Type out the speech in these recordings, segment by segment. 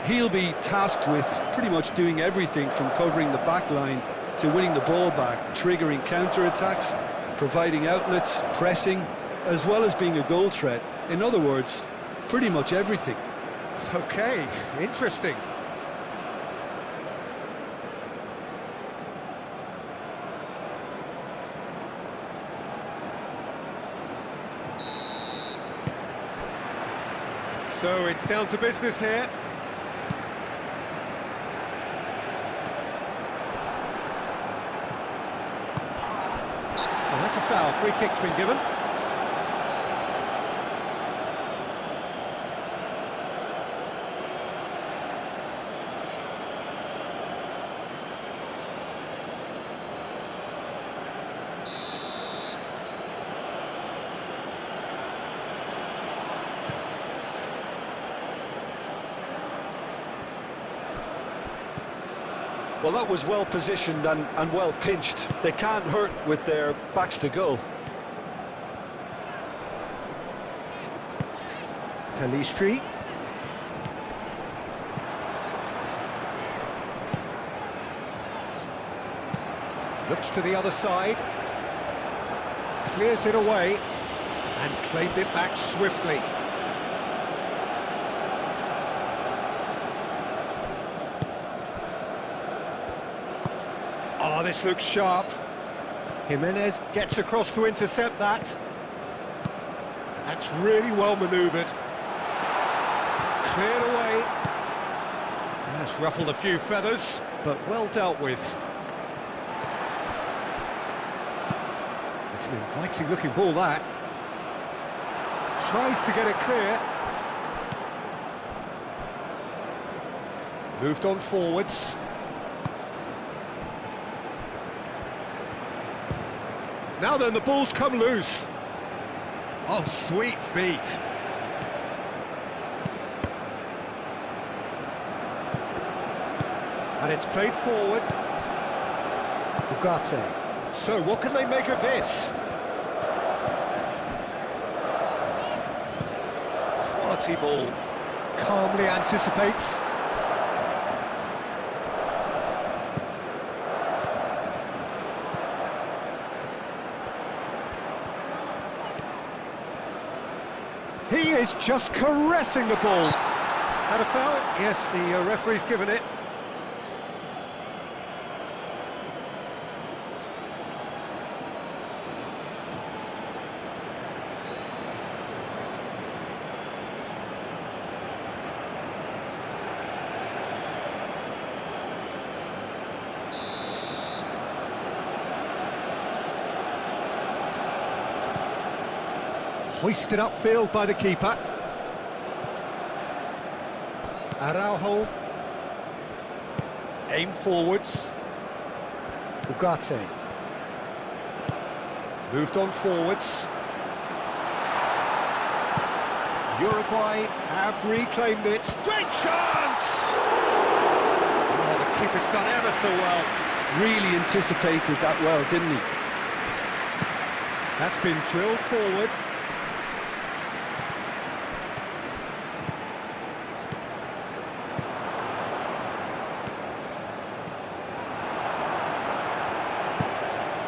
He'll be tasked with pretty much doing everything from covering the back line to winning the ball back, triggering counter-attacks, providing outlets, pressing, as well as being a goal threat. In other words, pretty much everything. Okay, interesting. So it's down to business here. Well, that's a foul. Free kick's been given. Well, that was well positioned and well pinched. They can't hurt with their backs to goal. Talistri. Looks to the other side. Clears it away and claimed it back swiftly. Oh, this looks sharp. Jimenez gets across to intercept that. That's really well manoeuvred. Cleared away. That's ruffled a few feathers, but well dealt with. It's an inviting looking ball, that. Tries to get it clear. Moved on forwards. Now then, the ball's come loose. Oh, sweet feet. And it's played forward. URUGVAY. So, what can they make of this? Quality ball. Calmly anticipates. He is just caressing the ball. Had a foul? Yes, the referee's given it. Hoisted upfield by the keeper. Araujo. Aim forwards. URUGVAY. Moved on forwards. Uruguay have reclaimed it. Great chance! Oh, the keeper's done ever so well. Really anticipated that well, didn't he? That's been drilled forward.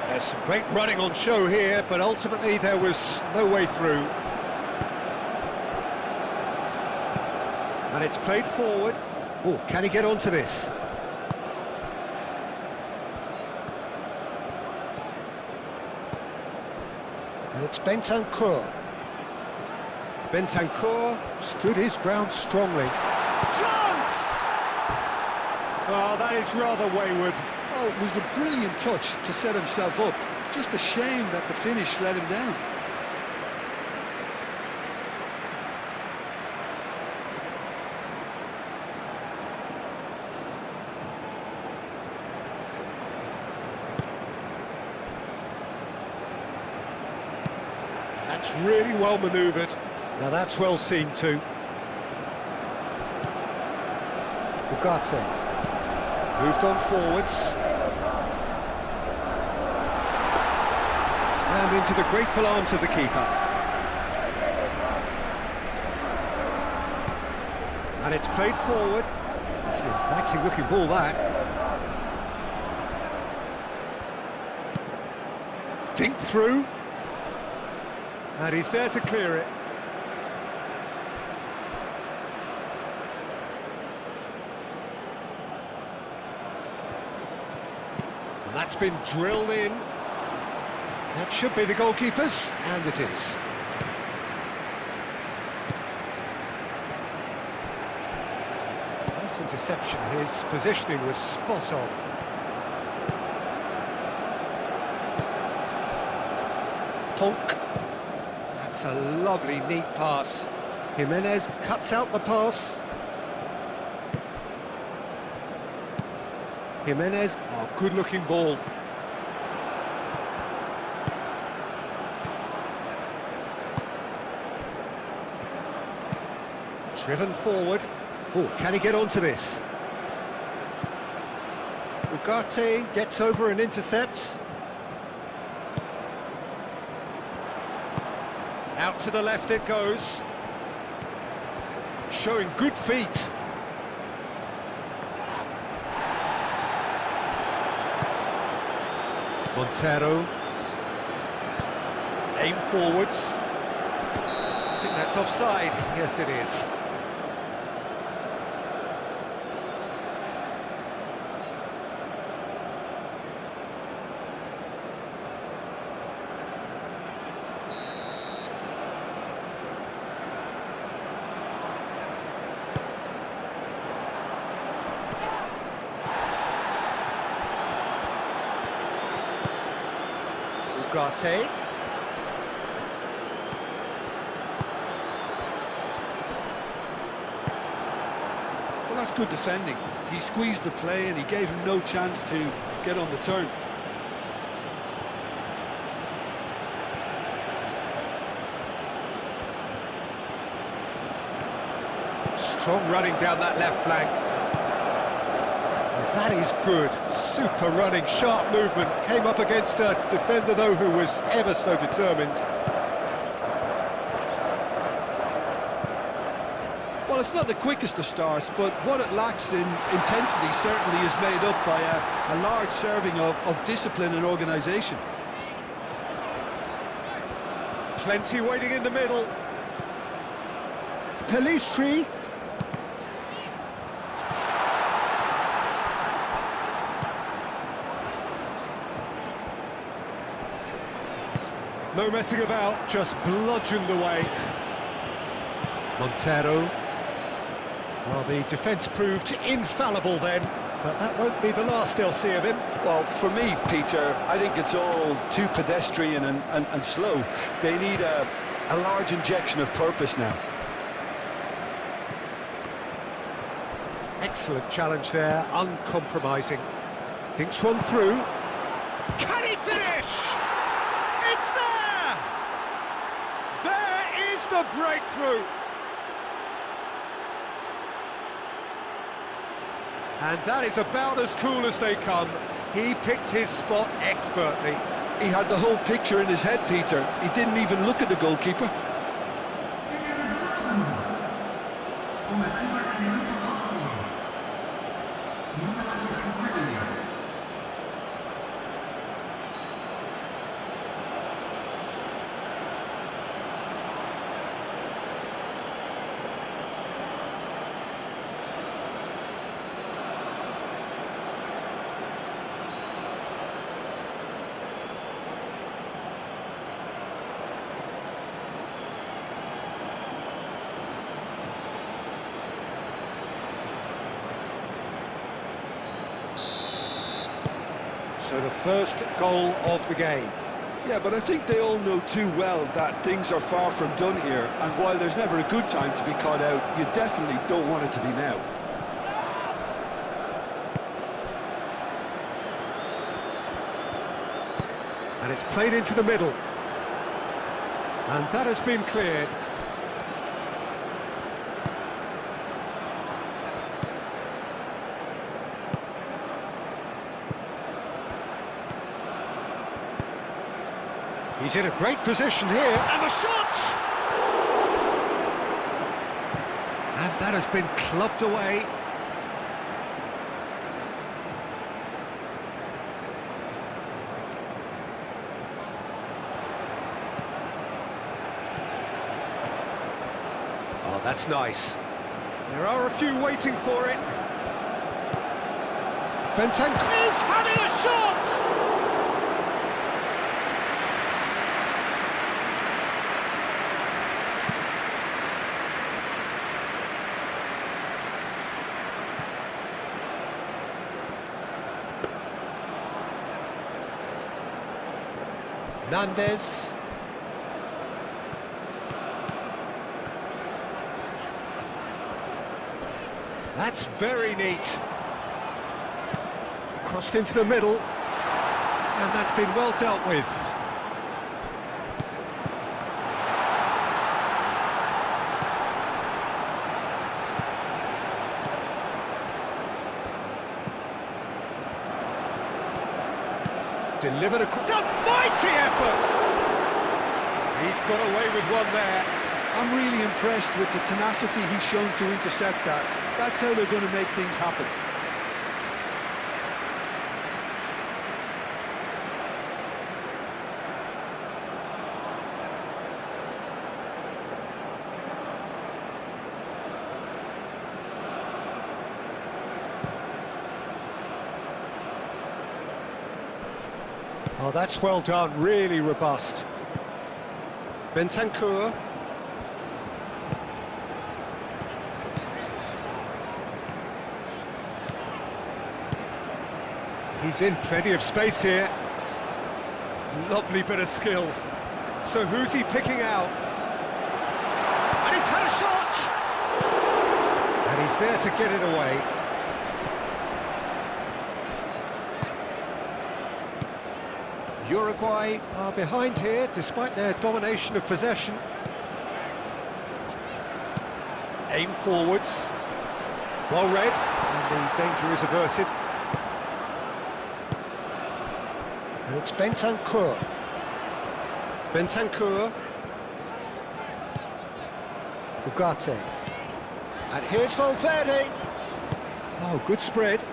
There's some great running on show here, but ultimately there was no way through. And it's played forward. Oh, can he get onto this? And it's Bentancur. Bentancur stood his ground strongly. Chance! Oh, that is rather wayward. Oh, it was a brilliant touch to set himself up. Just a shame that the finish let him down. That's really well manoeuvred. Now that's well seen too. URUGVAY. Moved on forwards. And into the grateful arms of the keeper. And it's played forward. It's an inviting looking ball, that. Dink through. And he's there to clear it. And that's been drilled in. That should be the goalkeeper's, and it is. Nice interception. His positioning was spot on. Tonk. That's a lovely, neat pass. Jimenez cuts out the pass. Jimenez, oh, good-looking ball. Driven forward. Oh, can he get onto this? Ugarte gets over and intercepts. Out to the left it goes. Showing good feet. Montero. Aim forwards. I think that's offside. Yes, it is. Ugarte. Well, that's good defending. He squeezed the play and he gave him no chance to get on the turn. Strong running down that left flank. That is good. Super running, sharp movement. Came up against a defender, though, who was ever so determined. Well, it's not the quickest of starts, but what it lacks in intensity certainly is made up by a large serving of discipline and organisation. Plenty waiting in the middle. Pelistri. No messing about, just bludgeoned away. Montero. Well, the defence proved infallible then, but that won't be the last they'll see of him. Well, for me, Peter, I think it's all too pedestrian and slow. They need a large injection of purpose now. Excellent challenge there, uncompromising. Dinks one through. Can he finish? It's there! There is the breakthrough! And that is about as cool as they come. He picked his spot expertly. He had the whole picture in his head, Peter. He didn't even look at the goalkeeper. So the first goal of the game. Yeah, but I think they all know too well that things are far from done here, and while there's never a good time to be caught out, you definitely don't want it to be now. And it's played into the middle. And that has been cleared. He's in a great position here, and the shot! And that has been clubbed away. That's nice. There are a few waiting for it. Bentancur is having a shot! Nandez. That's very neat. Crossed into the middle, and that's been well dealt with. Delivered across. It's a mighty effort! He's got away with one there. I'm really impressed with the tenacity he's shown to intercept that. That's how they're going to make things happen. Oh, that's well done, really robust. Bentancur. He's in plenty of space here. Lovely bit of skill. So who's he picking out? And he's had a shot! And he's there to get it away. Uruguay are behind here, despite their domination of possession. Aim forwards. Well read, and the danger is averted. And it's Bentancur. Bentancur. URUGVAY. And here's Valverde. Oh, good spread.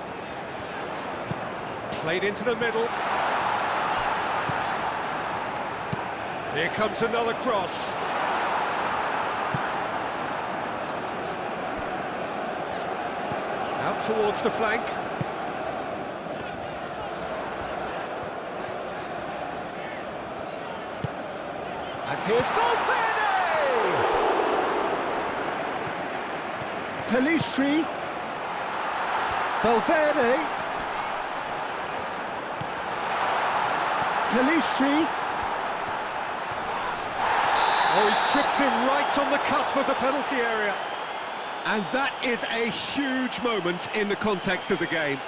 Played into the middle. Here comes another cross. Out towards the flank. And here's Valverde! Pelistri. Valverde. Pelistri. Oh, he's tripped him right on the cusp of the penalty area. And that is a huge moment in the context of the game.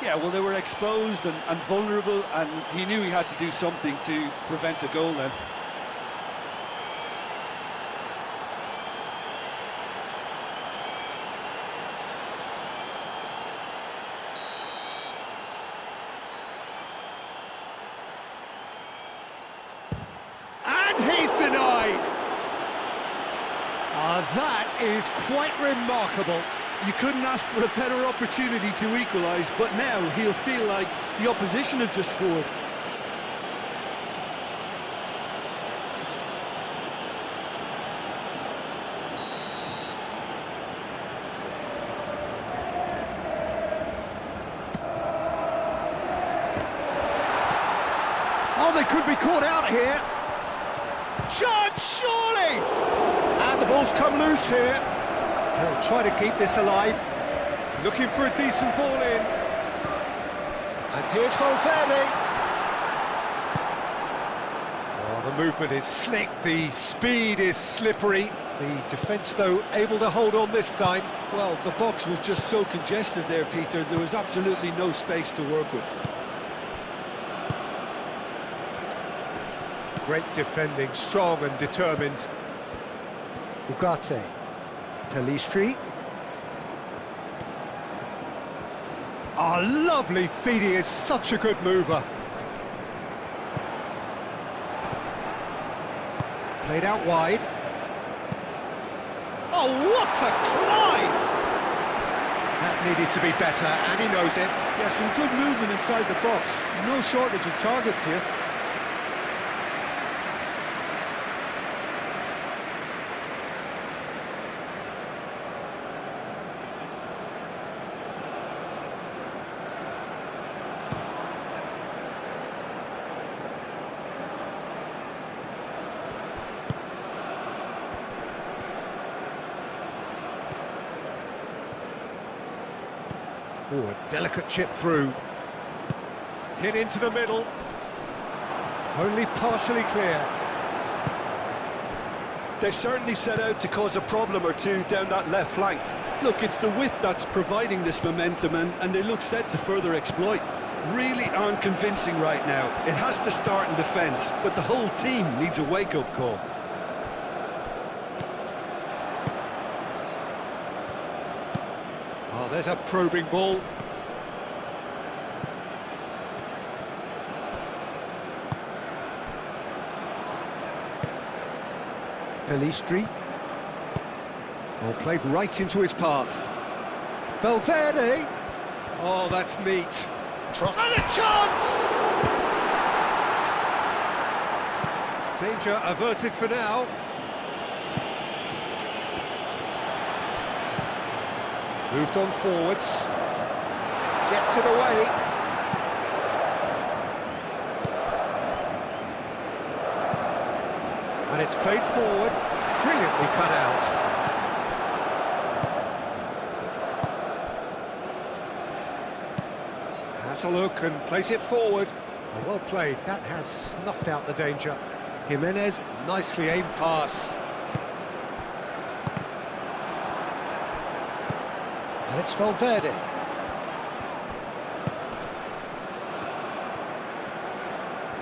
Yeah, well, they were exposed and vulnerable, and he knew he had to do something to prevent a goal then. He's denied! That is quite remarkable. You couldn't ask for a better opportunity to equalise, but now he'll feel like the opposition have just scored. Oh, they could be caught out here. Chance, surely! And the ball's come loose here. He'll try to keep this alive. Looking for a decent ball in. And here's Valverde. Oh, the movement is slick, the speed is slippery. The defence, though, able to hold on this time. Well, the box was just so congested there, Peter. There was absolutely no space to work with. Great defending, strong and determined. URUGVAY. Pelistri. Oh, lovely feed, he is such a good mover. Played out wide. Oh, what a climb! That needed to be better, and he knows it. Yeah, some good movement inside the box. No shortage of targets here. Oh, a delicate chip through. Hit into the middle. Only partially clear. They've certainly set out to cause a problem or two down that left flank. Look, it's the width that's providing this momentum, and they look set to further exploit. Really aren't convincing right now. It has to start in defence, but the whole team needs a wake-up call. Oh, there's a probing ball. Pelistri. Oh, played right into his path. Valverde. Oh, that's neat. And a chance! Danger averted for now. Moved on forwards. Gets it away. And it's played forward. Brilliantly cut out. Has a look and plays it forward. Oh, well played. That has snuffed out the danger. Jimenez, nicely aimed pass. And it's Valverde.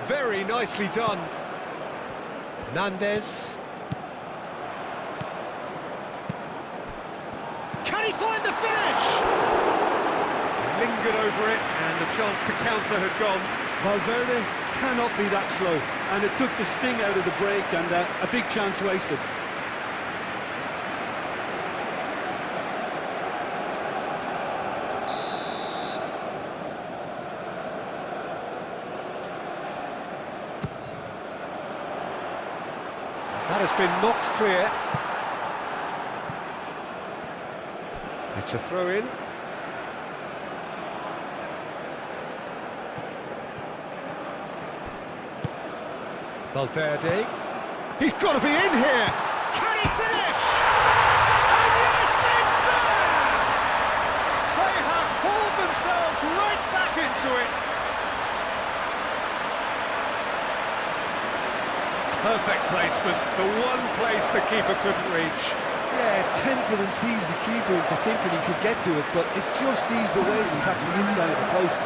Very nicely done. Hernandez. Can he find the finish? Lingered over it, and the chance to counter had gone. Valverde cannot be that slow, and it took the sting out of the break, and a big chance wasted. That has been knocked clear. It's a throw-in. Valverde. He's got to be in here! Can he finish? And yes, it's there! They have hauled themselves right back into it. Perfect placement, the one place the keeper couldn't reach. Yeah, tempted and teased the keeper into thinking he could get to it, but it just eased away to catch the inside of the post.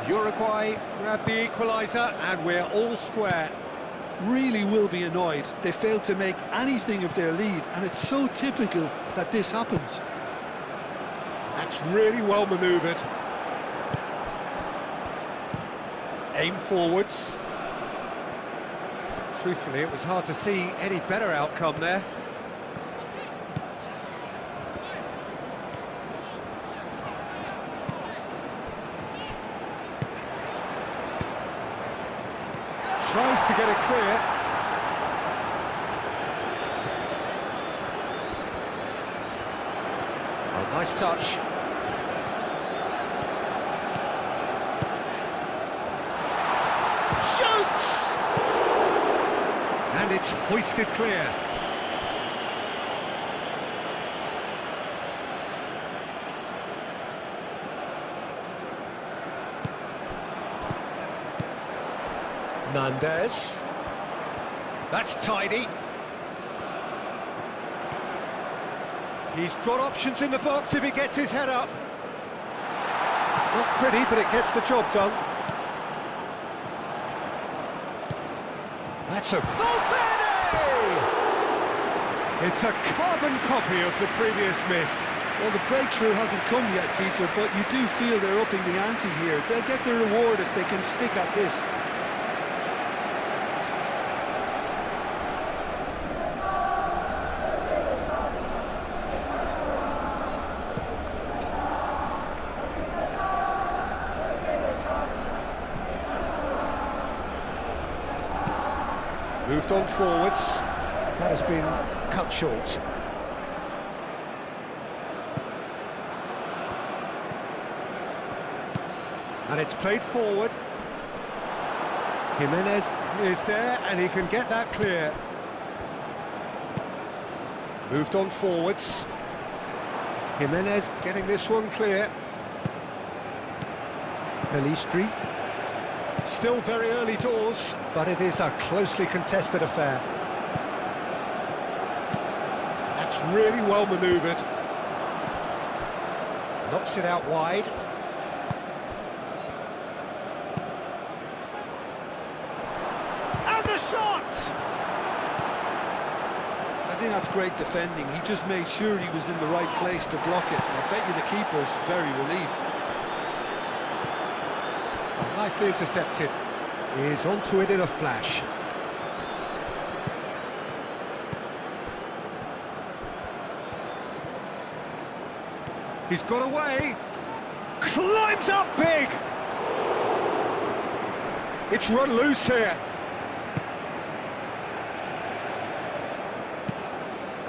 Uruguay grab the equaliser and we're all square. Really will be annoyed. They failed to make anything of their lead, and it's so typical that this happens. That's really well manoeuvred. Aim forwards. Truthfully, it was hard to see any better outcome there. Tries to get it clear. Oh, nice touch. Shoots! And it's hoisted clear. Hernandez. That's tidy. He's got options in the box if he gets his head up. Not pretty, but it gets the job done. That's a... Valverde! It's a carbon copy of the previous miss. Well, the breakthrough hasn't come yet, Peter, but you do feel they're upping the ante here. They'll get the reward if they can stick at this. Moved on forwards. That has been cut short. And it's played forward. Jimenez is there, and he can get that clear. Moved on forwards. Jimenez getting this one clear. Pelistri. Still very early doors, but it is a closely contested affair. That's really well manoeuvred. Knocks it out wide. And the shot! I think that's great defending. He just made sure he was in the right place to block it, and I bet you the keeper's very relieved. Nicely intercepted. He's onto it in a flash. He's got away. Climbs up big. It's run loose here.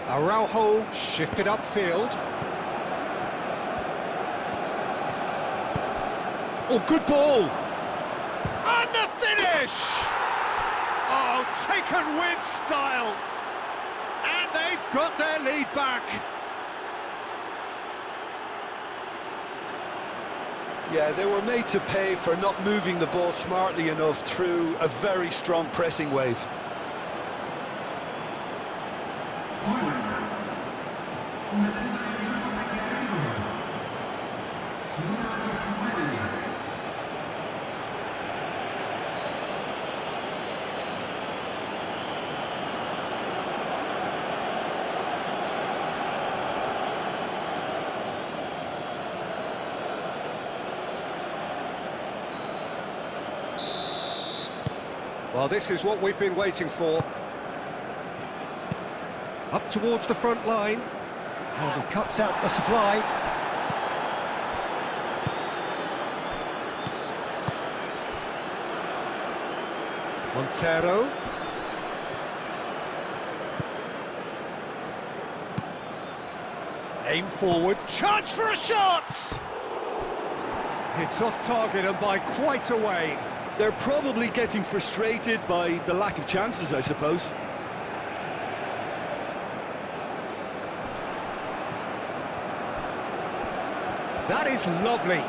Araujo shifted upfield. Oh, good ball. And the finish! Oh, taken with style. And they've got their lead back. Yeah, they were made to pay for not moving the ball smartly enough through a very strong pressing wave. Well, this is what we've been waiting for. Up towards the front line. And he cuts out the supply. Montero. Aim forward. Chance for a shot! It's off target and by quite a way. They're probably getting frustrated by the lack of chances, I suppose. That is lovely.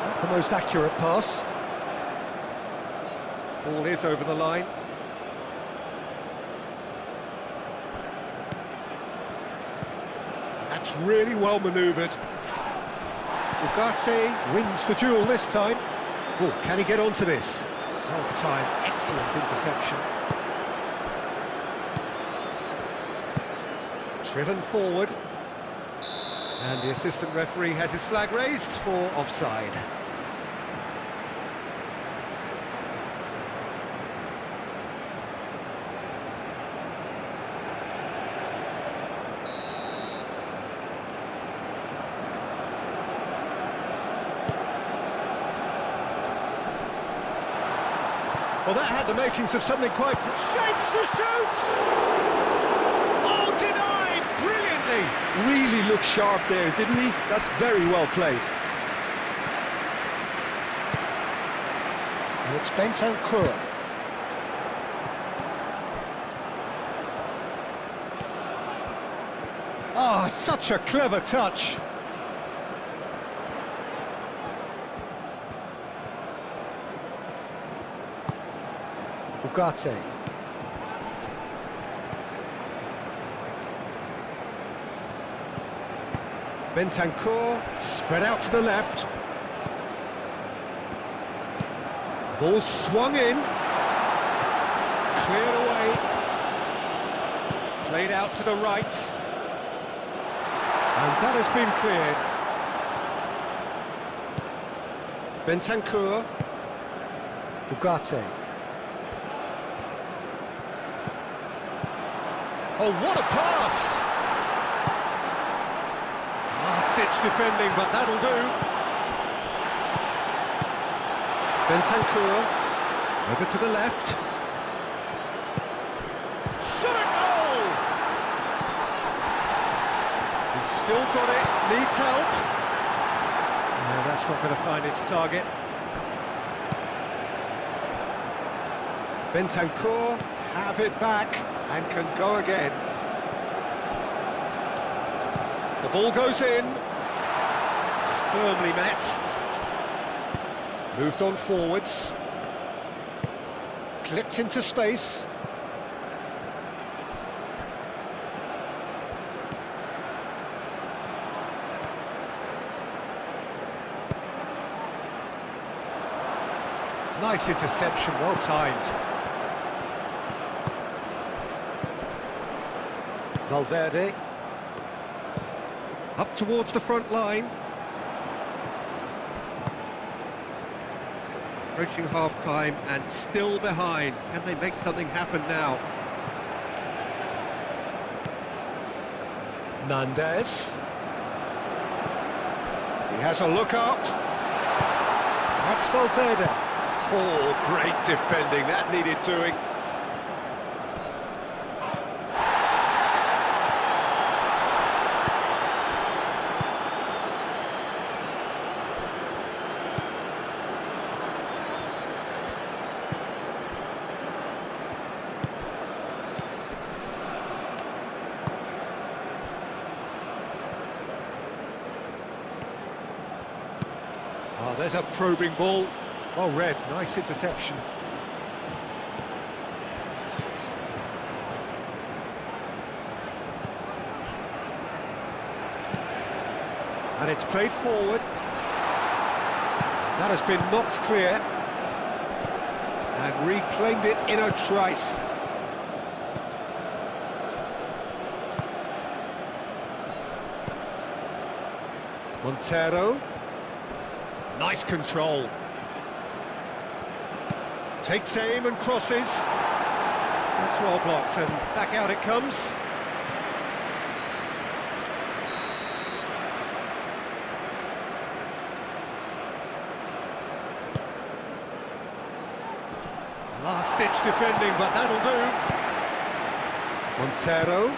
Not the most accurate pass. Ball is over the line. That's really well manoeuvred. Ugarte wins the duel this time. Oh, can he get onto this? Well timed, excellent interception. Driven forward. And the assistant referee has his flag raised for offside. Well, that had the makings of something quite... Shapes to shoot! Oh, denied! Brilliantly! Really looked sharp there, didn't he? That's very well played. And it's Bentancur. Oh, such a clever touch! Ugarte. Bentancur spread out to the left. Ball swung in. Cleared away. Played out to the right. And that has been cleared. Bentancur. Ugarte. Oh, what a pass! Last-ditch defending, but that'll do. Bentancur, over to the left. Shot a goal! He's still got it, needs help. No, that's not going to find its target. Bentancur have it back and can go again. The ball goes in. Firmly met. Moved on forwards. Clipped into space. Nice interception, well timed. Valverde. Up towards the front line. Approaching half-time and still behind. Can they make something happen now? Nandez. He has a look up. That's Valverde. Oh, great defending. That needed doing. Oh, there's a probing ball. Well read, nice interception. And it's played forward. That has been knocked clear. And reclaimed it in a trice. Montero. Nice control. Takes aim and crosses. That's well blocked, and back out it comes. Last-ditch defending, but that'll do. Montero.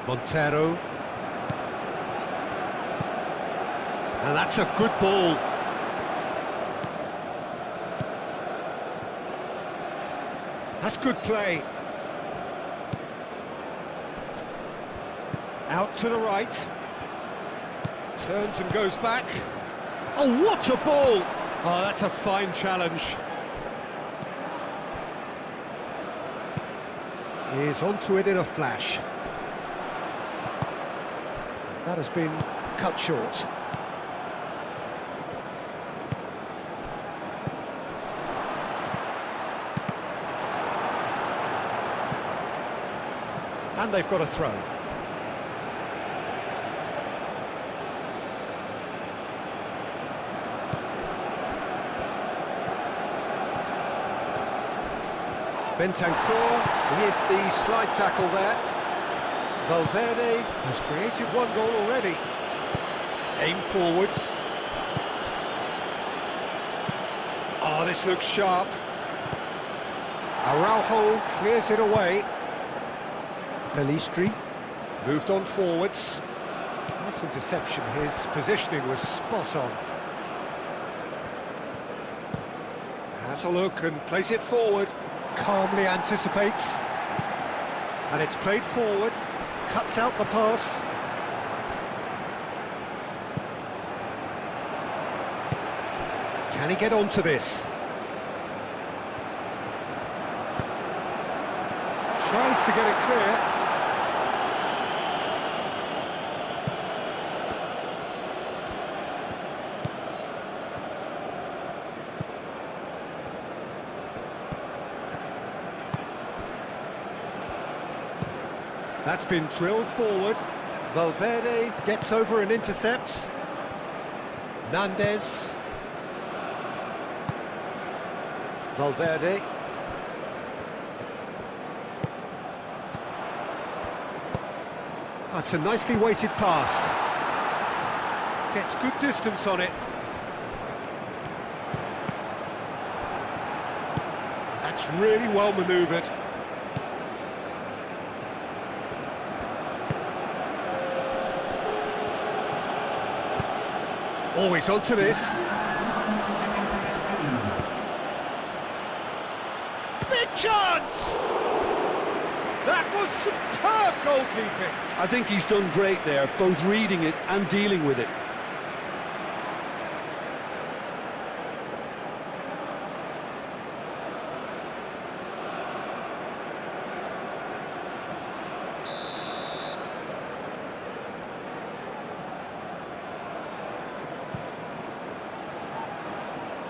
Montero. And that's a good ball. That's good play. Out to the right. Turns and goes back. Oh, what a ball! Oh, that's a fine challenge. He's onto it in a flash. That has been cut short. And they've got a throw. Bentancur with the slide tackle there. Valverde has created one goal already. Aim forwards. Oh, this looks sharp. Araujo clears it away. Pelistri moved on forwards. Nice interception. His positioning was spot on. Has a look and plays it forward. Calmly anticipates. And it's played forward. Cuts out the pass. Can he get onto this? Tries to get it clear. That's been drilled forward. Valverde gets over and intercepts. Nandez. Valverde. That's a nicely weighted pass. Gets good distance on it. That's really well manoeuvred. Always onto this. Big chance! That was superb goalkeeping. I think he's done great there, both reading it and dealing with it.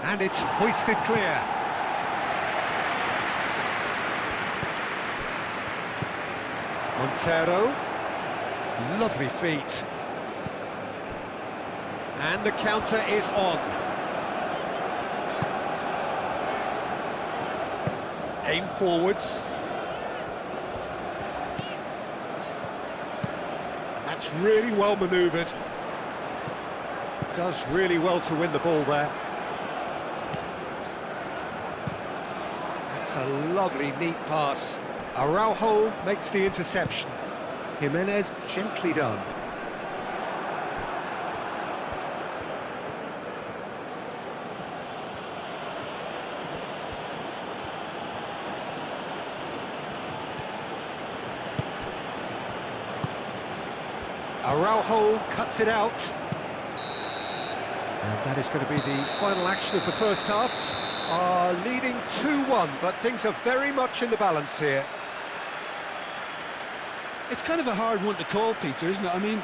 And it's hoisted clear. Montero. Lovely feet. And the counter is on. Aim forwards. That's really well manoeuvred. Does really well to win the ball there. That's a lovely, neat pass. Araujo makes the interception. Jimenez, gently done. Araujo cuts it out. And that is going to be the final action of the first half. Leading 2-1, but things are very much in the balance here. It's kind of a hard one to call, Peter, isn't it? I mean,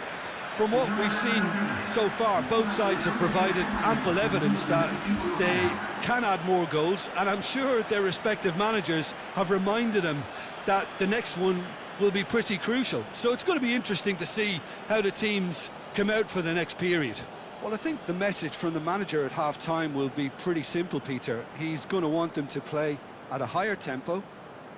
from what we've seen so far, both sides have provided ample evidence that they can add more goals, and I'm sure their respective managers have reminded them that the next one will be pretty crucial. So it's going to be interesting to see how the teams come out for the next period. Well, I think the message from the manager at half-time will be pretty simple, Peter. He's going to want them to play at a higher tempo,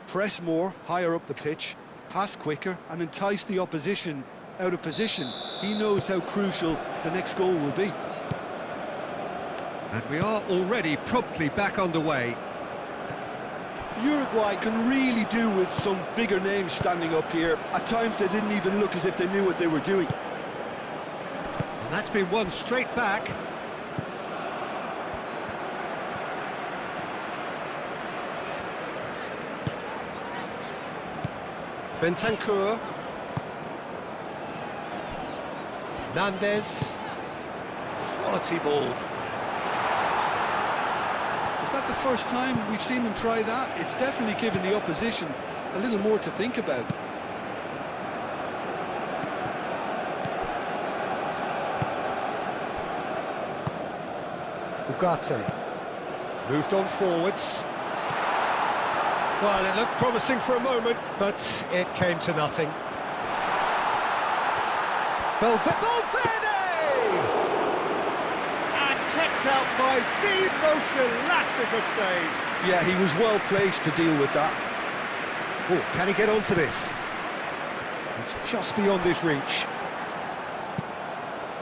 press more, higher up the pitch, pass quicker and entice the opposition out of position. He knows how crucial the next goal will be. And we are already promptly back underway. Uruguay can really do with some bigger names standing up here. At times they didn't even look as if they knew what they were doing. And that's been won straight back. Bentancur. Nandez. Quality ball. Is that the first time we've seen them try that? It's definitely given the opposition a little more to think about. URUGVAY. Moved on forwards. Well, it looked promising for a moment, but it came to nothing. Valverde! And kept out by the most elastic of saves. Yeah, he was well placed to deal with that. Oh, can he get onto this? It's just beyond his reach.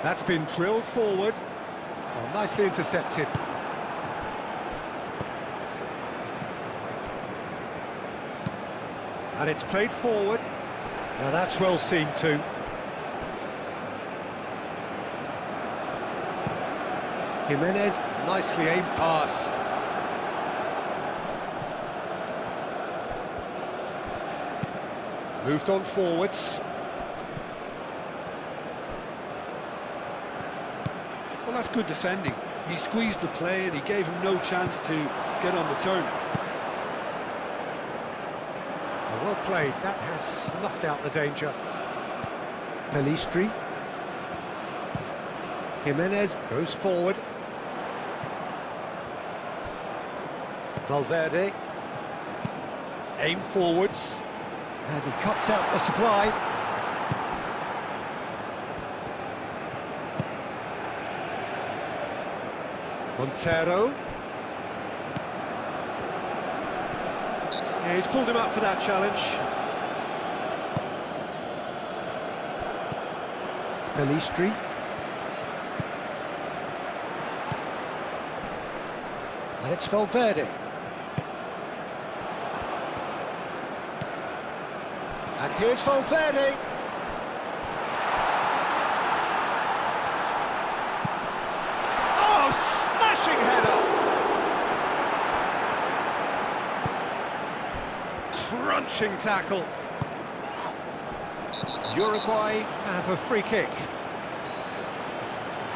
That's been drilled forward. Oh, nicely intercepted. And it's played forward. Now that's well seen too. Jimenez, nicely aimed pass. Moved on forwards. Well, that's good defending. He squeezed the play and he gave him no chance to get on the turn. Well played, that has snuffed out the danger. Pelistri. Jimenez goes forward. Valverde. Aim forwards. And he cuts out the supply. Montero. Yeah, he's pulled him up for that challenge. Pelistri. And it's Valverde. And here's Valverde. Oh, smashing header! Crunching tackle. Uruguay have a free kick.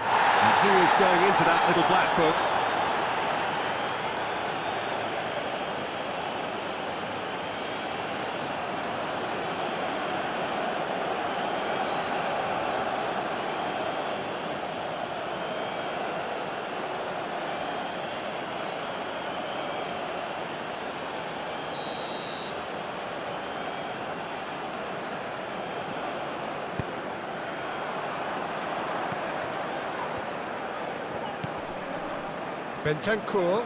And he is going into that little black book. Bentancur.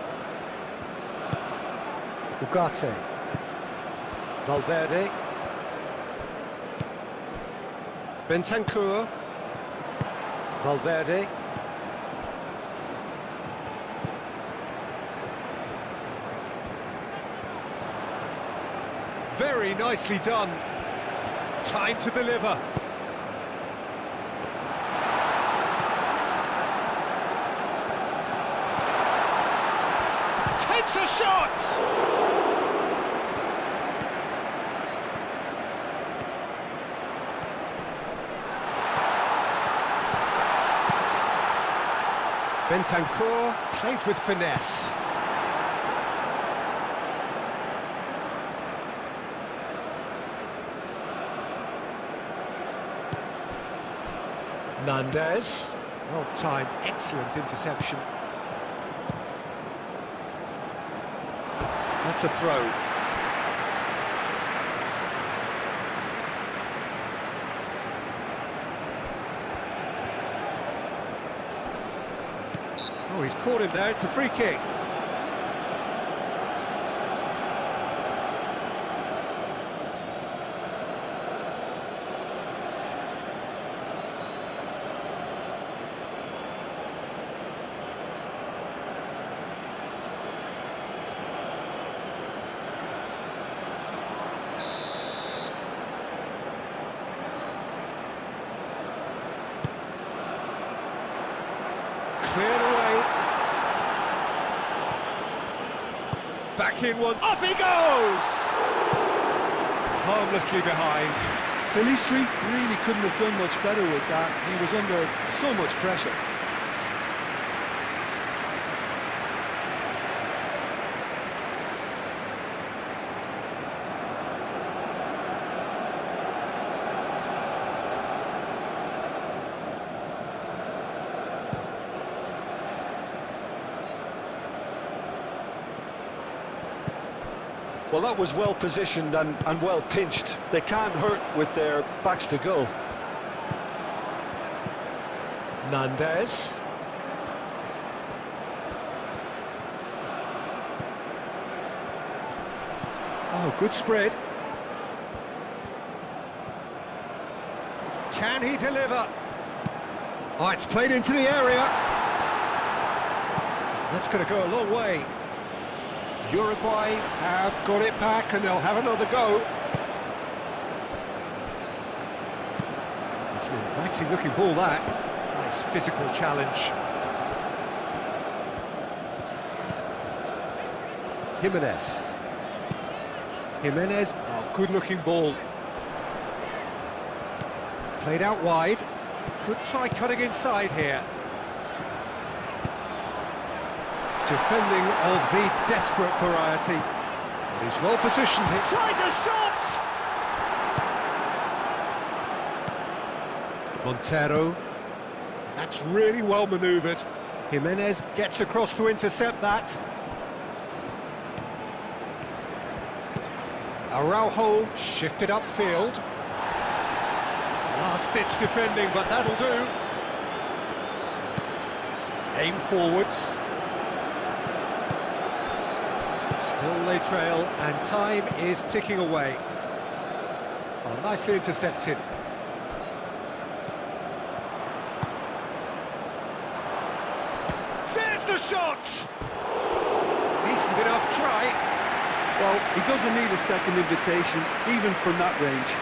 Ugarte. Valverde. Bentancur. Valverde. Very nicely done. Time to deliver. Takes a shot! Bentancur played with finesse. Nandez. Well timed, excellent interception. That's a throw. Oh, he's caught him there. It's a free kick. Cleared away. Back in one. Up he goes! Harmlessly behind. Pelistri really couldn't have done much better with that. He was under so much pressure. Well, that was well positioned and well pinched. They can't hurt with their backs to goal. Nandez. Oh, good spread. Can he deliver? Oh, it's played into the area. That's going to go a long way. Uruguay have got it back and they'll have another go. It's an inviting looking ball, that. Nice physical challenge. Jimenez, oh, good looking ball. Played out wide. Could try cutting inside here. Defending of the desperate variety. He's well positioned here. Tries a shot! Montero. That's really well manoeuvred. Jimenez gets across to intercept that. Araujo shifted upfield. Last-ditch defending, but that'll do. Aim forwards. Still they trail, and time is ticking away. Oh, nicely intercepted. shot! Decent enough try. Well, he doesn't need a second invitation, even from that range.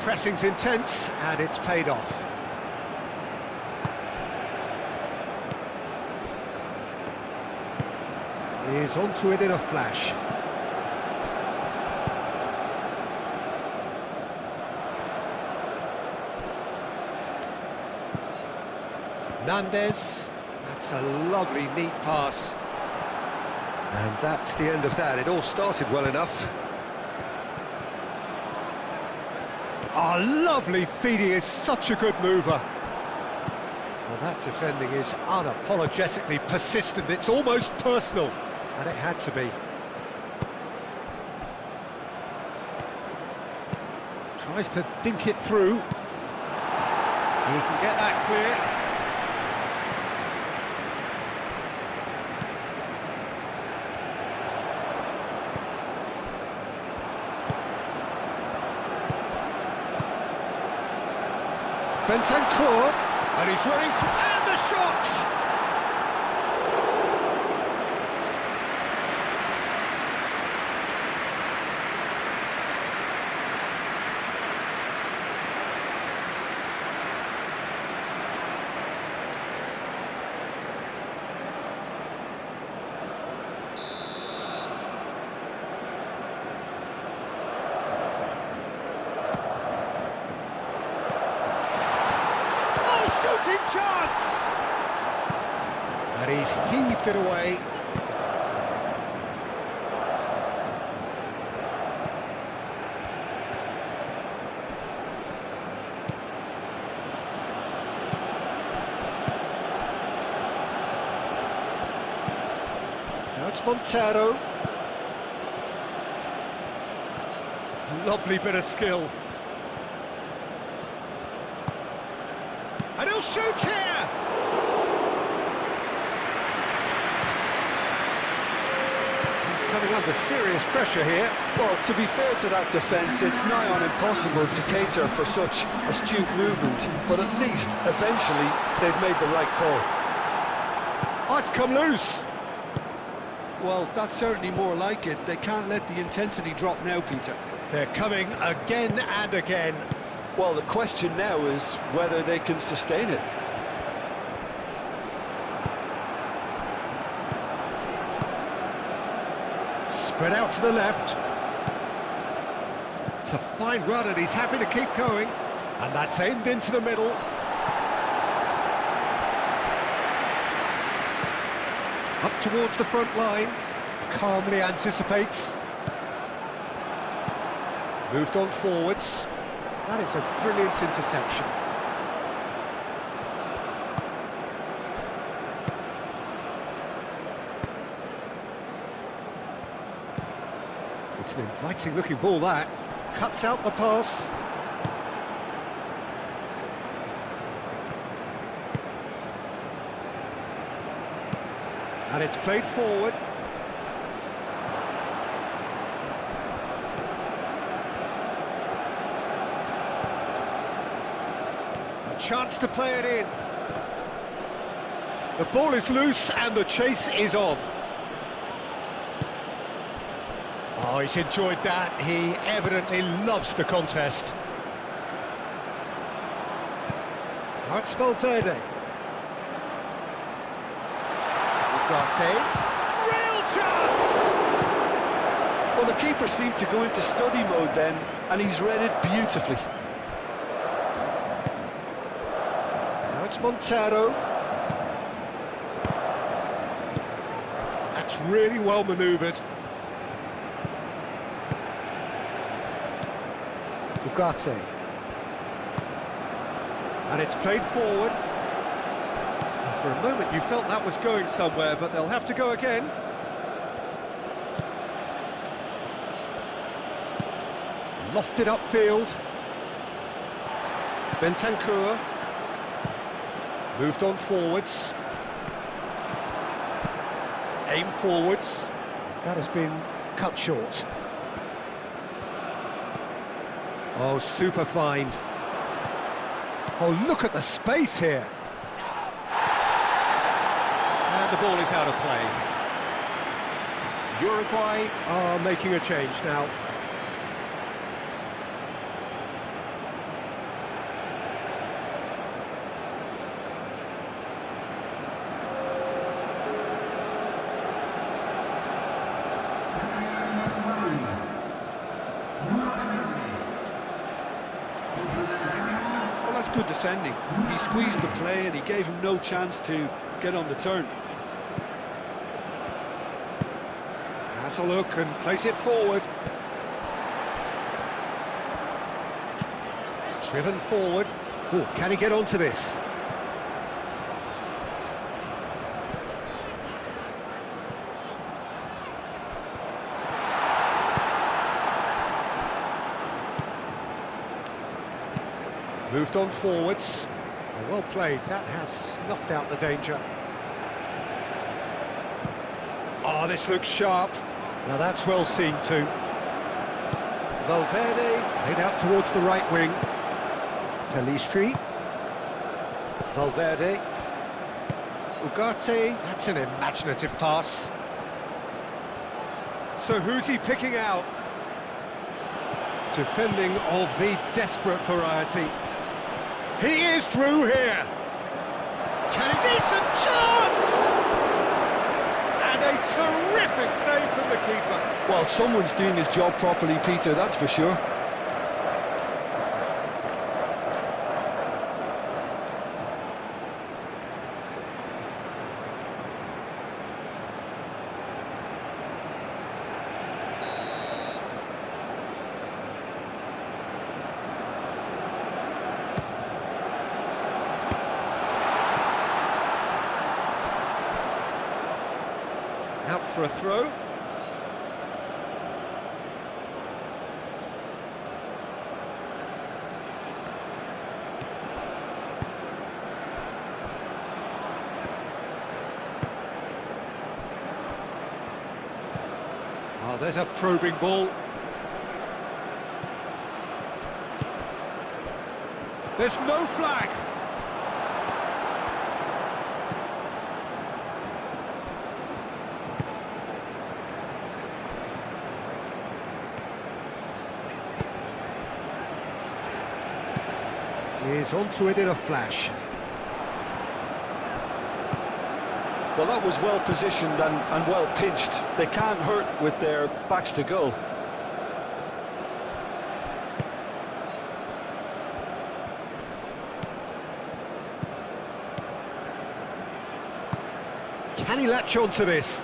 Pressing's intense, and it's paid off. He's onto it in a flash. Nandez, that's a lovely, neat pass. And that's the end of that. It all started well enough. Oh, lovely feed, he is such a good mover. Well, that defending is unapologetically persistent, it's almost personal, and it had to be. Tries to dink it through. He can get that clear. Bentancur, and he's running for, and the shot! Shooting chance! And he's heaved it away. Now it's Montero. Lovely bit of skill. And he'll shoot here! He's coming under serious pressure here. Well, to be fair to that defence, it's nigh on impossible to cater for such astute movement, but at least, eventually, they've made the right call. Oh, it's come loose! Well, that's certainly more like it. They can't let the intensity drop now, Peter. They're coming again and again. Well, the question now is whether they can sustain it. Spread out to the left. It's a fine run and he's happy to keep going. And that's aimed into the middle. Up towards the front line. Calmly anticipates. Moved on forwards. That is a brilliant interception. It's an inviting looking ball, that. Cuts out the pass. And it's played forward. Chance to play it in. The ball is loose and the chase is on. Oh, he's enjoyed that. He evidently loves the contest. Now it's VERDE. Ugarte. Real chance! Well, the keeper seemed to go into study mode then, and he's read it beautifully. It's Montero. That's really well manoeuvred. Ugarte. And it's played forward. And for a moment you felt that was going somewhere, but they'll have to go again. Lofted upfield. Bentancur. Moved on forwards. Aim forwards. That has been cut short. Oh, super find. Oh, look at the space here. And the ball is out of play. Uruguay are making a change now. Well, that's good defending. He squeezed the play and he gave him no chance to get on the turn. Has a look and place it forward. Driven forward. Oh, can he get onto this? Moved on forwards. Oh, well played. That has snuffed out the danger. Oh, this looks sharp. Now that's well seen too. Valverde played out towards the right wing. Telistri. Valverde. Ugarte. That's an imaginative pass. So who's he picking out? Defending of the desperate variety. He is through here. Can he? Decent chance! And a terrific save from the keeper. Well, someone's doing his job properly, Peter, that's for sure. Out for a throw. Oh, there's a probing ball. There's no flag. Is onto it in a flash. Well, that was well positioned and well pinched. They can't hurt with their backs to goal. Can he latch onto this?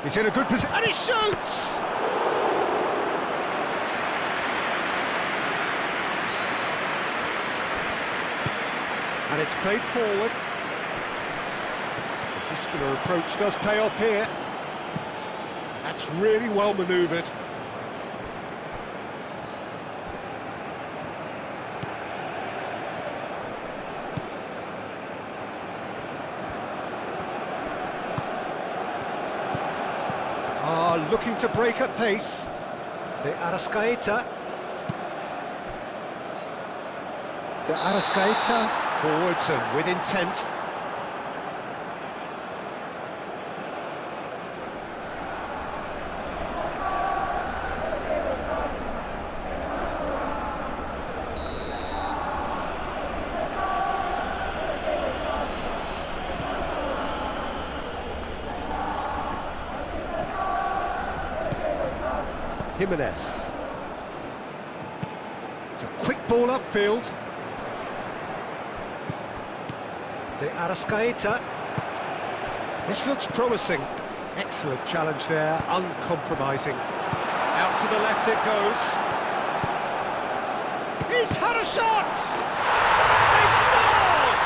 He's in a good position, and he shoots! And it's played forward. The muscular approach does pay off here. That's really well manoeuvred. Looking to break at pace. De Arrascaeta. De Arrascaeta. Forwards and with intent. Jimenez. It's a quick ball upfield. De Arrascaeta. This looks promising. Excellent challenge there, uncompromising. Out to the left it goes. He's had a shot! They've scored!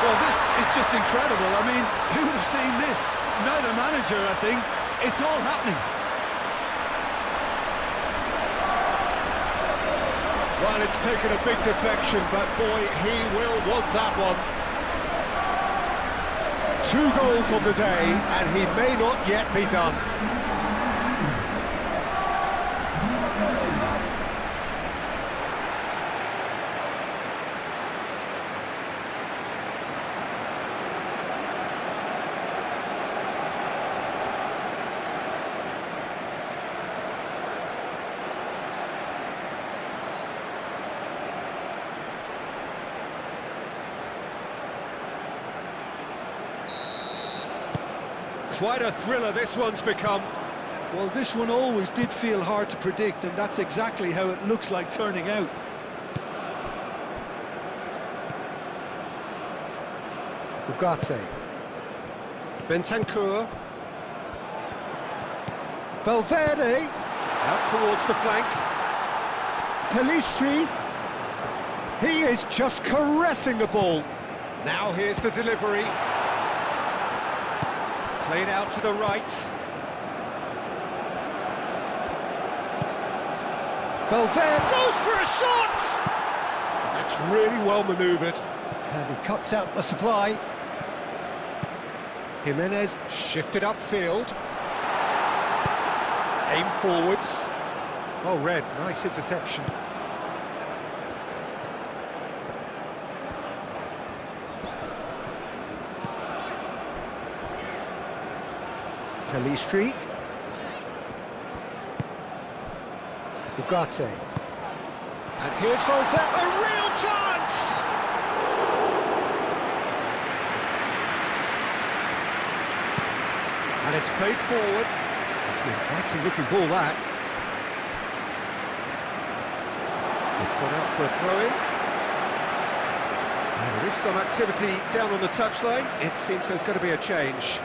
Well, this is just incredible. I mean, who would have seen this? Neither manager, I think. It's all happening. Well, it's taken a big deflection, but boy, he will want that one. 2 goals on the day, and he may not yet be done. Quite a thriller this one's become. Well, this one always did feel hard to predict, and that's exactly how it looks like turning out. URUGVAY. Bentancur. VERDE. Out towards the flank. Pelistri. He is just caressing the ball. Now here's the delivery. Played out to the right. VERDE goes for a shot! That's really well manoeuvred. And he cuts out the supply. Jimenez shifted upfield. Aim forwards. Oh, Red, nice interception. Pelistri. URUGVAY. And here's VERDE, a real chance! And it's played forward. It's an inviting looking ball, that. It's gone out for a throw-in. There is some activity down on the touchline. It seems there's going to be a change.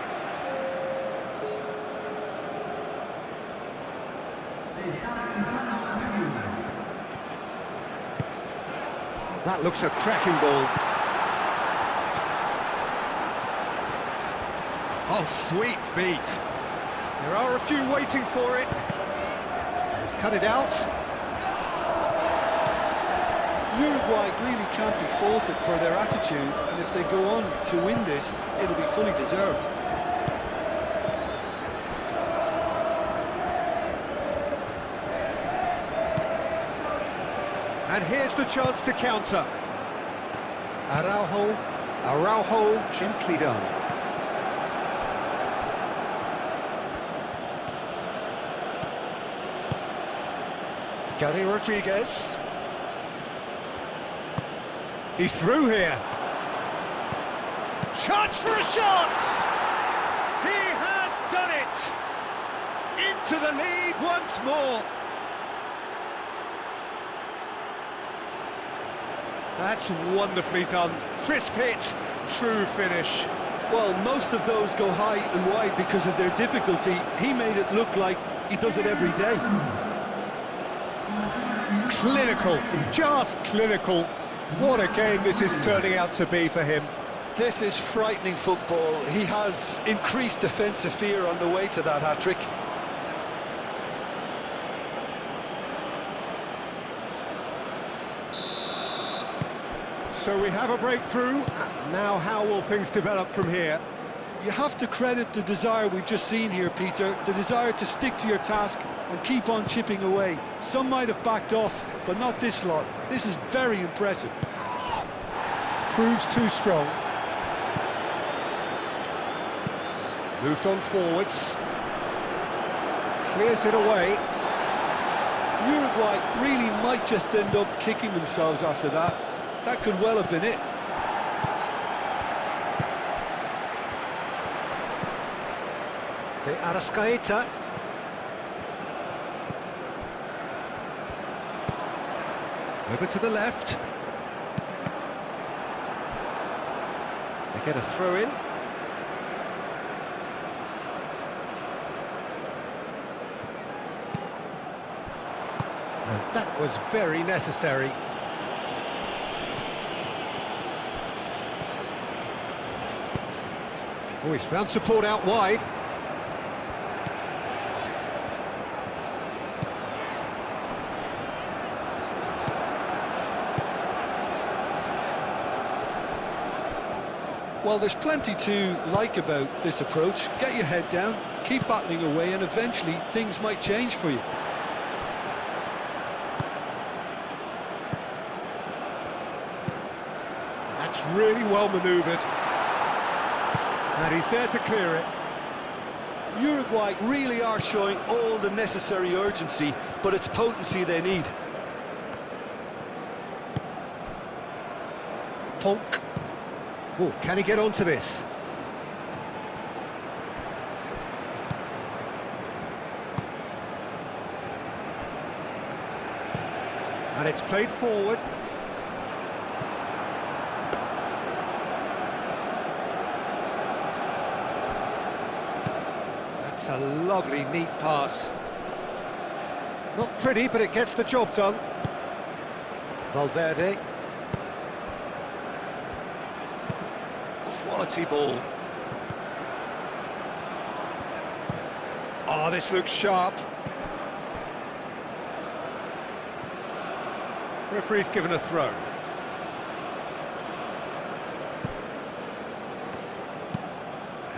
That looks a cracking ball. Oh, sweet feet. There are a few waiting for it. He's cut it out. Uruguay really can't be faulted for their attitude, and if they go on to win this, it'll be fully deserved. And here's the chance to counter. Araujo, gently done. Gary Rodriguez. He's through here. Chance for a shot! He has done it! Into the lead once more. That's wonderfully done. Crisp hit, true finish. Well, most of those go high and wide because of their difficulty. He made it look like he does it every day. Clinical, just clinical. What a game this is turning out to be for him. This is frightening football. He has increased defensive fear on the way to that hat-trick. So we have a breakthrough. Now how will things develop from here? You have to credit the desire we've just seen here, Peter, the desire to stick to your task and keep on chipping away. Some might have backed off, but not this lot. This is very impressive. Proves too strong. Moved on forwards. Clears it away. Uruguay really might just end up kicking themselves after that. That could well have been it. De Arrascaeta. Over to the left. They get a throw in. And that was very necessary. Oh, he's found support out wide. Well, there's plenty to like about this approach. Get your head down, keep battling away, and eventually things might change for you. That's really well manoeuvred. And he's there to clear it. Uruguay really are showing all the necessary urgency, but it's potency they need. Tonk. Oh, can he get onto this? And it's played forward. That's a lovely, neat pass. Not pretty, but it gets the job done. Valverde. Quality ball. Oh, this looks sharp. Referee's given a throw.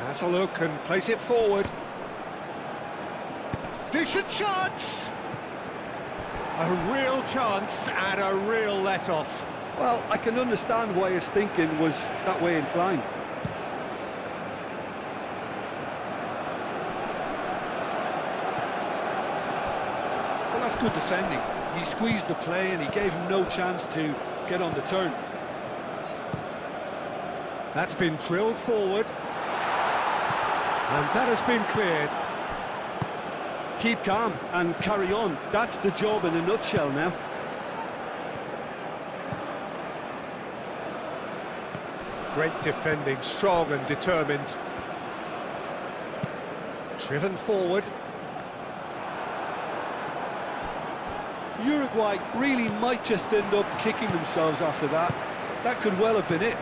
Has a look and plays it forward. Decent chance! A real chance and a real let-off. Well, I can understand why his thinking was that way inclined. Well, that's good defending. He squeezed the play and he gave him no chance to get on the turn. That's been drilled forward. And that has been cleared. Keep calm and carry on. That's the job in a nutshell now. Great defending, strong and determined. Driven forward. Uruguay really might just end up kicking themselves after that. That could well have been it.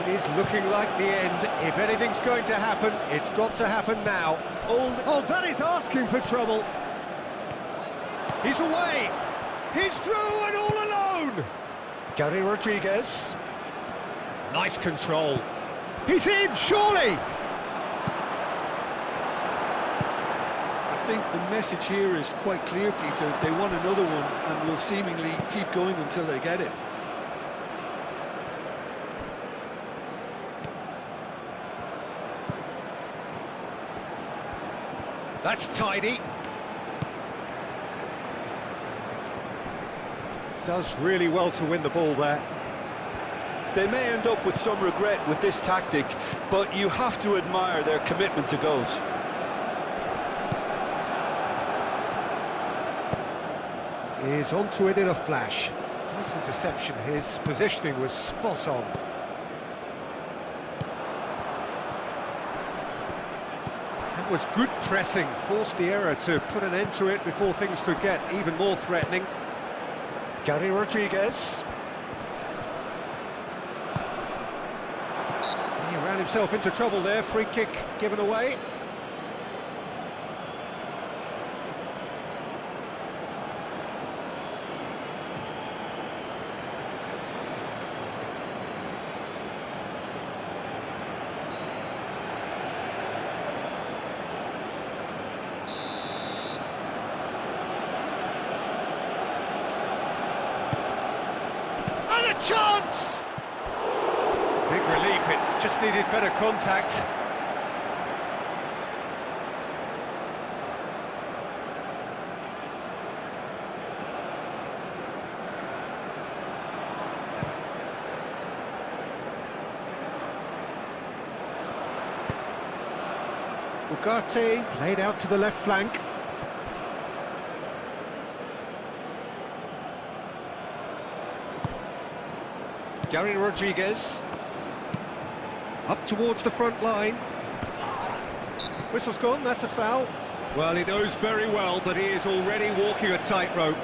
It is looking like the end. If anything's going to happen, it's got to happen now. Oh, that is asking for trouble. He's away. He's through and all alone. Gary Rodriguez. Nice control. He's in, surely. I think the message here is quite clear, Peter. They want another one and will seemingly keep going until they get it. That's tidy. Does really well to win the ball there. They may end up with some regret with this tactic, but you have to admire their commitment to goals. He's onto it in a flash. Nice interception. His positioning was spot on. That was good pressing. Forced the error to put an end to it before things could get even more threatening. Gary Rodriguez. He ran himself into trouble there. Free kick given away. And a chance! Big relief, it just needed better contact. Ugarte played out to the left flank. Gary Rodriguez. Up towards the front line. Whistle's gone, that's a foul. Well, he knows very well that he is already walking a tightrope.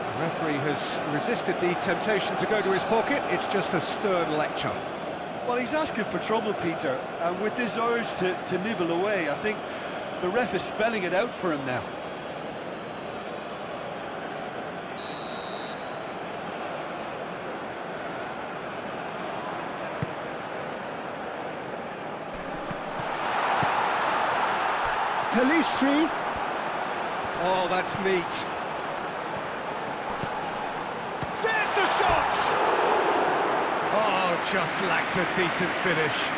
The referee has resisted the temptation to go to his pocket. It's just a stern lecture. Well, he's asking for trouble, Peter, and with this urge to nibble away, I think the ref is spelling it out for him now. Pelistri. Oh, that's neat. There's the shot! Oh, just lacked a decent finish.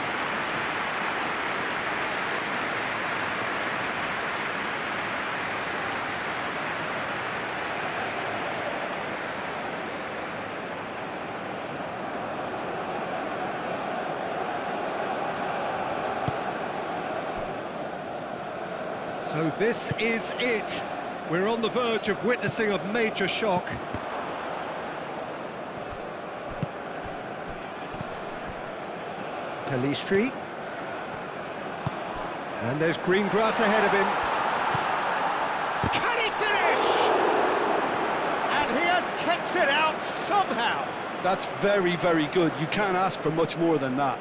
So this is it. We're on the verge of witnessing a major shock. Pelistri. And there's green grass ahead of him. Can he finish? And he has kept it out somehow. That's very, very good. You can't ask for much more than that.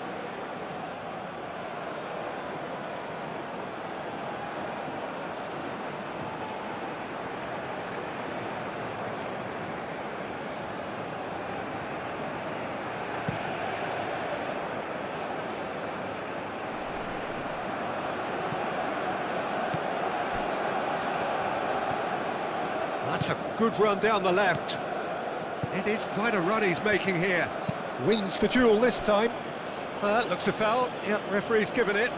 That's a good run down the left. It is quite a run he's making here. Wins the duel this time. Looks a foul. Yep, referee's given it.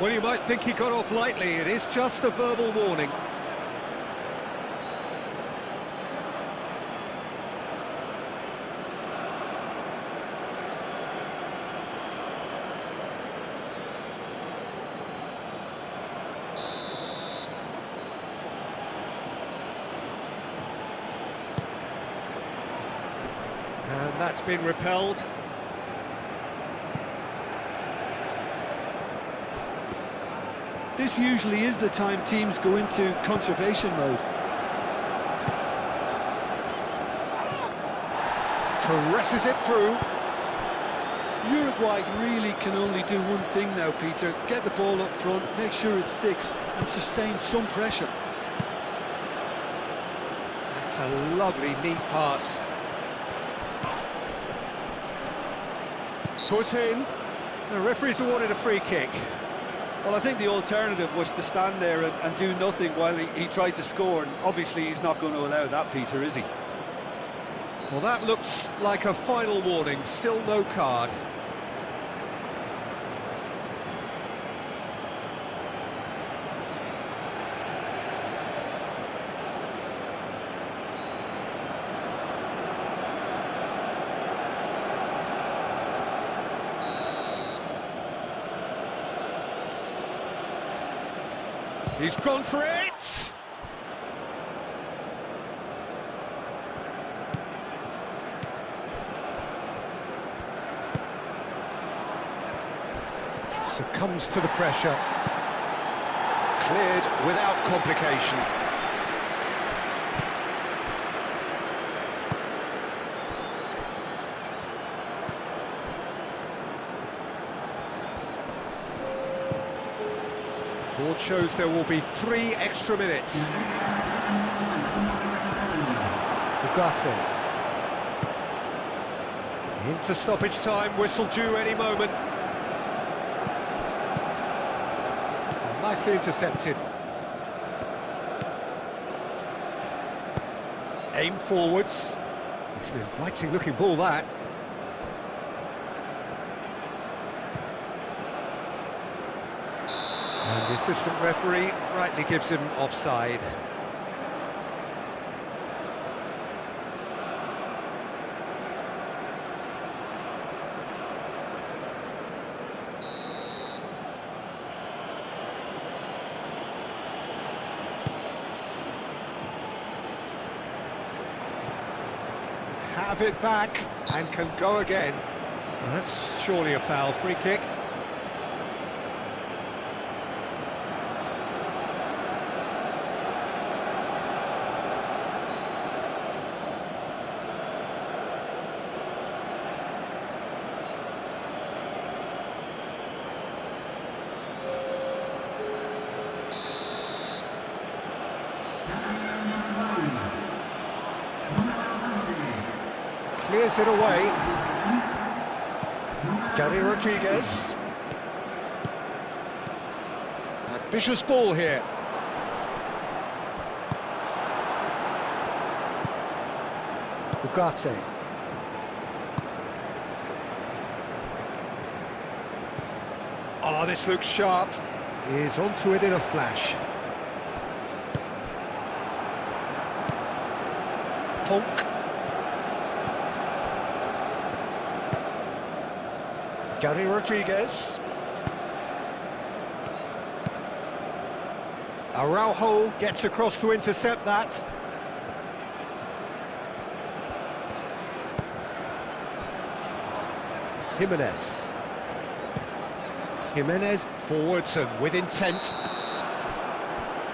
Well, you might think he got off lightly. It is just a verbal warning. And that's been repelled. This usually is the time teams go into conservation mode. Caresses it through. Uruguay really can only do one thing now, Peter. Get the ball up front, make sure it sticks, and sustain some pressure. That's a lovely, neat pass. Foot in. The referee's awarded a free kick. Well, I think the alternative was to stand there and do nothing while he tried to score, and obviously he's not going to allow that, Peter, is he? Well, that looks like a final warning. Still no card. He's gone for it! Succumbs to the pressure. Cleared without complication. Board shows there will be 3 extra minutes. Ugarte. Into stoppage time, whistle due any moment. Nicely intercepted. Aim forwards. It's an inviting looking ball, that. And the assistant referee rightly gives him offside. Have it back and can go again. Well, that's surely a foul. Free kick. Clears it away. Gary Rodriguez. Ambitious ball here. URUGVAY. Oh, this looks sharp. He's onto it in a flash. Polk. Gary Rodriguez. Araujo gets across to intercept that. Jimenez forwards and with intent.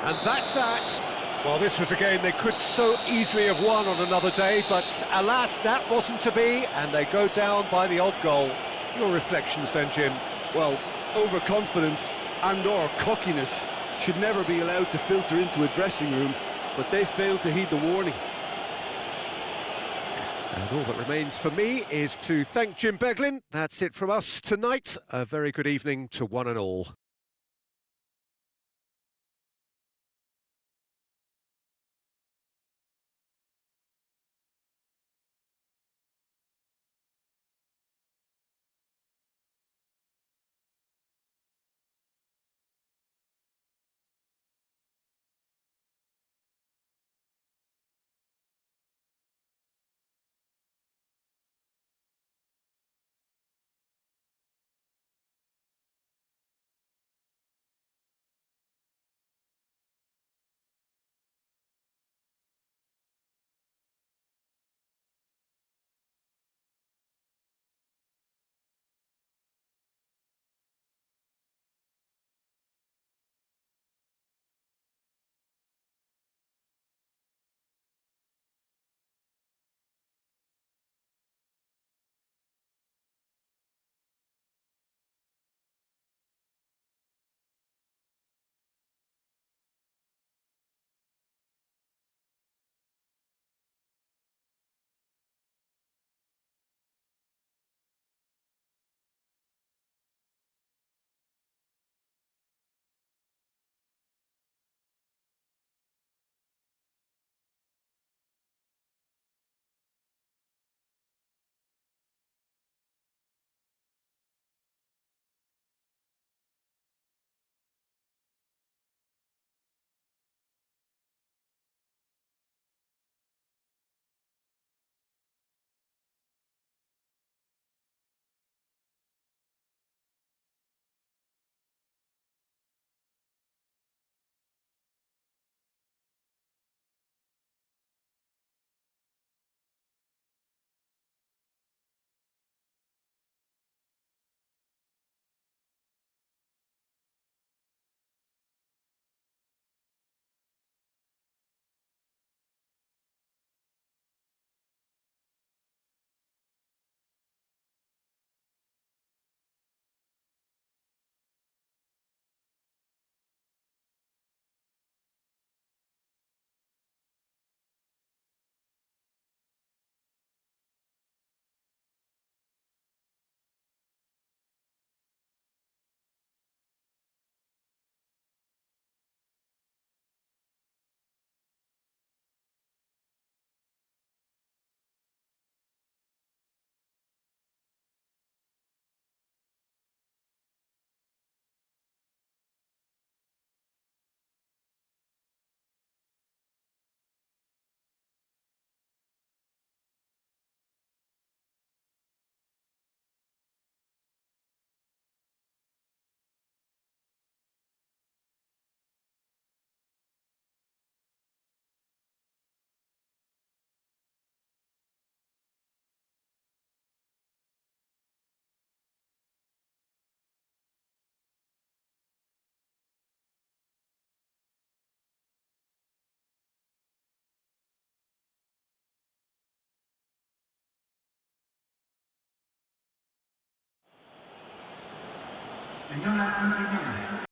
And that's that. Well, this was a game they could so easily have won on another day, but alas, that wasn't to be, and they go down by the odd goal. Your reflections then, Jim? Well, overconfidence and/or cockiness should never be allowed to filter into a dressing room, but they failed to heed the warning. And all that remains for me is to thank Jim Beglin. That's it from us tonight. A very good evening to one and all.